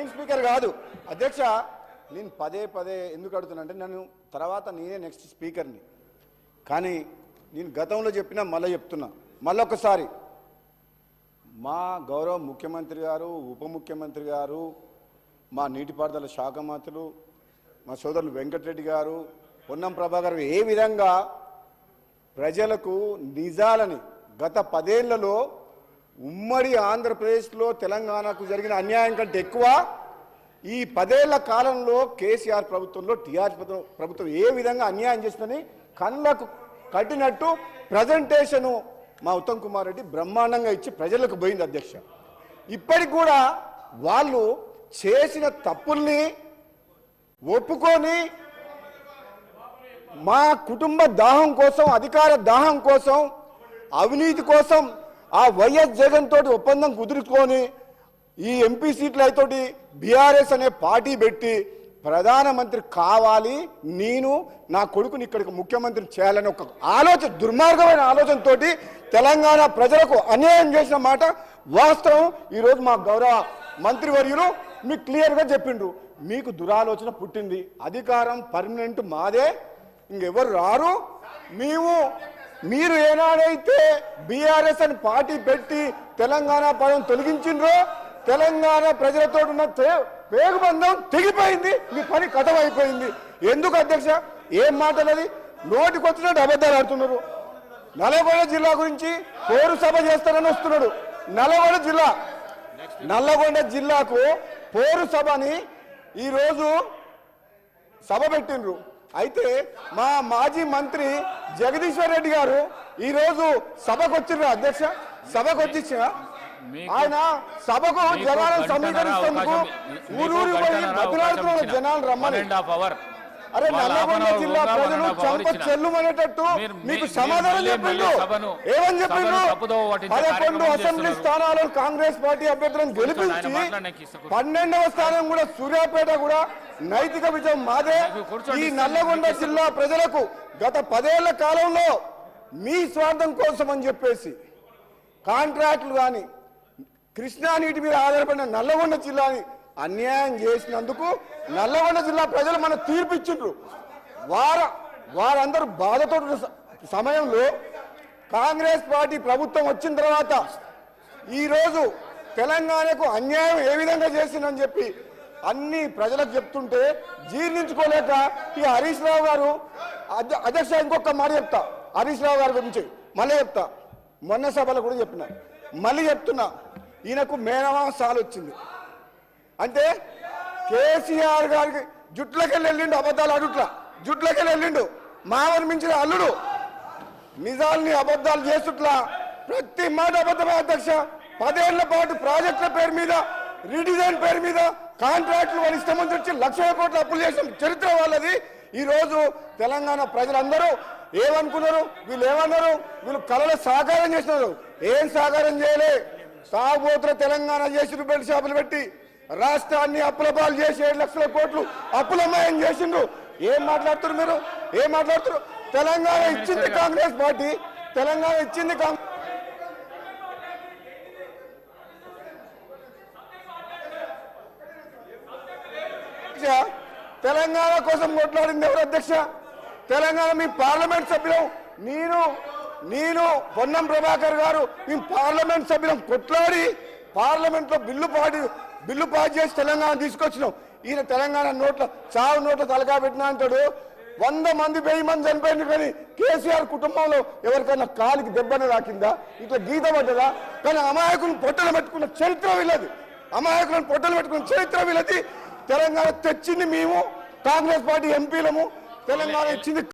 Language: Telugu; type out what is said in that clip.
ఫ్లయింగ్ స్పీకర్ కాదు అధ్యక్ష. నేను పదే పదే ఎందుకు అడుగుతున్నా నన్ను తర్వాత నేనే నెక్స్ట్ స్పీకర్ని. కానీ నేను గతంలో చెప్పినా మళ్ళీ చెప్తున్నా, మళ్ళొకసారి మా గౌరవ ముఖ్యమంత్రి గారు, ఉప ముఖ్యమంత్రి గారు, మా నీటిపారుదల శాఖ మంత్రులు, మా సోదరులు వెంకటరెడ్డి గారు, పొన్నం ప్రభాకర్ ఏ విధంగా ప్రజలకు నిజాలని గత 10 ఏళ్లలో ఉమ్మడి ఆంధ్రప్రదేశ్లో తెలంగాణకు జరిగిన అన్యాయం కంటే ఎక్కువ ఈ 10 ఏళ్ల కాలంలో కేసీఆర్ ప్రభుత్వంలో టీఆర్ఎస్ ప్రభుత్వం ఏ విధంగా అన్యాయం చేస్తుందని కళ్ళకు కట్టినట్టు ప్రజెంటేషను మా ఉత్తమ్ కుమార్ రెడ్డి బ్రహ్మాండంగా ఇచ్చి ప్రజలకు పోయింది అధ్యక్ష. ఇప్పటికి కూడా వాళ్ళు చేసిన తప్పుల్ని ఒప్పుకొని మా కుటుంబ దాహం కోసం, అధికార దాహం కోసం, అవినీతి కోసం ఆ వైఎస్ జగన్ తోటి ఒప్పందం కుదుర్చుకొని ఈ ఎంపీ సీట్లు అయితోటి బీఆర్ఎస్ అనే పార్టీ పెట్టి ప్రధానమంత్రి కావాలి, నేను నా కొడుకుని ఇక్కడికి ముఖ్యమంత్రిని చేయాలని ఒక ఆలోచన, దుర్మార్గమైన ఆలోచనతోటి తెలంగాణ ప్రజలకు అన్యాయం చేసిన మాట వాస్తవం. ఈరోజు మా గౌరవ మంత్రివర్యులు మీకు క్లియర్గా చెప్పిండ్రు, మీకు దురాలోచన పుట్టింది, అధికారం పర్మనెంట్ మాదే, ఇంకెవరు రారు. మీరు ఏనాడైతే బీఆర్ఎస్ అని పార్టీ పెట్టి తెలంగాణ పదం తొలగించిండ్రో తెలంగాణ ప్రజలతో ఉన్న పేగుబంధం తెగిపోయింది, మీ పని కథం అయిపోయింది. ఎందుకు అధ్యక్ష ఏం మాటలది? నోటికొచ్చినట్టు అబద్ధాలు ఆడుతున్నారు. నల్లగొండ జిల్లా గురించి పోరు సభ చేస్తారని వస్తున్నాడు. నల్లగొండ జిల్లాకు పోరు సభని ఈరోజు సభ పెట్టిండ్రు. అయితే మా మాజీ మంత్రి జగదీశ్వర్ రెడ్డి గారు ఈరోజు సభకు వచ్చిండ్రు అధ్యక్ష. సభకు వచ్చిన ఆయన సభకు జనాలను సమీకరిస్తేందుకు ఊరూరు పోయి బతులాడుతున్న జనాలు రమ్మని. అరే నల్లగొండ జిల్లా ప్రజలు చంప చెల్లుమనేటట్టు మీకు సమాధానం చెప్పిండు. ఏమని చెప్పిండు? 11 అసెంబ్లీ స్థానాలను కాంగ్రెస్ పార్టీ అభ్యర్థులను గెలిపించి 12వ స్థానం కూడా సూర్యాపేట కూడా నైతిక విజయం మాదే. ఈ నల్లగొండ జిల్లా ప్రజలకు గత 10 ఏళ్ల కాలంలో మీ స్వార్థం కోసం అని చెప్పేసి కాంట్రాక్టులు కానీ కృష్ణా నీటి మీద ఆధారపడిన నల్లగొండ జిల్లాని అన్యాయం చేసినందుకు నల్లగొండ జిల్లా ప్రజలు మన తీర్పిచ్చిండ్రు. వారందరూ బాధతో సమయంలో కాంగ్రెస్ పార్టీ ప్రభుత్వం వచ్చిన తర్వాత ఈరోజు తెలంగాణకు అన్యాయం ఏ విధంగా చేసిందని చెప్పి అన్ని ప్రజలకు చెప్తుంటే జీర్ణించుకోలేక ఈ హరీష్ రావు గారు అధ్యక్ష ఇంకొక మాట చెప్తా హరీష్ రావు గారి గురించి మళ్ళీ చెప్తా. మొన్న సభలో కూడా చెప్పిన, మళ్ళీ చెప్తున్నా, ఈయనకు మేనమాసాలు వచ్చింది అంటే కేసీఆర్ గారికి జుట్లకెళ్ళి వెళ్ళిండు, అబద్ధాలు అడుట్లా జుట్లకెళ్ళి వెళ్ళిండు, మావని మించిన అల్లుడు, నిజాల్ని అబద్ధాలు చేస్తుట్లా ప్రతి మాట అబద్ధమే అధ్యక్ష. 10 ఏళ్ల పాటు ప్రాజెక్టుల పేరు మీద, రీడిజైన్ పేరు మీద కాంట్రాక్టులు వాళ్ళు ఇష్టం నుంచి వచ్చి 1,00,000 కోట్ల అప్పులు చేసిన చరిత్ర వాళ్ళది. ఈరోజు తెలంగాణ ప్రజలందరూ ఏమనుకున్నారు? వీళ్ళు ఏమన్నారు? వీళ్ళు కళలో సాకారం చేసినారు. ఏం సాకారం చేయలే, తాగుబోతుల తెలంగాణ చేసి బెల్ట్ షాపులు పెట్టి రాష్ట్రాన్ని అప్పుల పాలు చేసి 7 లక్షల కోట్లు అప్పులమయం చేసిండ్రు. ఏం మాట్లాడుతున్నారు మీరు? ఏం మాట్లాడుతున్నారు? తెలంగాణ ఇచ్చింది కాంగ్రెస్ పార్టీ, తెలంగాణ ఇచ్చింది తెలంగాణ కోసం కొట్లాడింది ఎవరు అధ్యక్ష? తెలంగాణ మీ పార్లమెంట్ సభ్యులం, నేను పొన్నం ప్రభాకర్ గారు మీ పార్లమెంట్ సభ్యులం కొట్లాడి పార్లమెంట్లో బిల్లు పాస్ చేసి తెలంగాణ తీసుకొచ్చినాం. ఈయన తెలంగాణ చావు నోట్ల తలకా పెట్టినా అంటాడు. 100 మంది 1000 మంది చనిపోయింది, కానీ కేసీఆర్ కుటుంబంలో ఎవరికైనా కాలికి దెబ్బనే రాకిందా, ఇట్లా గీత పడ్డదా? కానీ అమాయకులను పొట్టలు పెట్టుకున్న చరిత్ర వీళ్ళది, అమాయకులను పొట్టలు పెట్టుకున్న చరిత్ర వీళ్ళది. తెలంగాణ తెచ్చింది మేము, కాంగ్రెస్ పార్టీ ఎంపీలము, తెలంగాణ ఇచ్చింది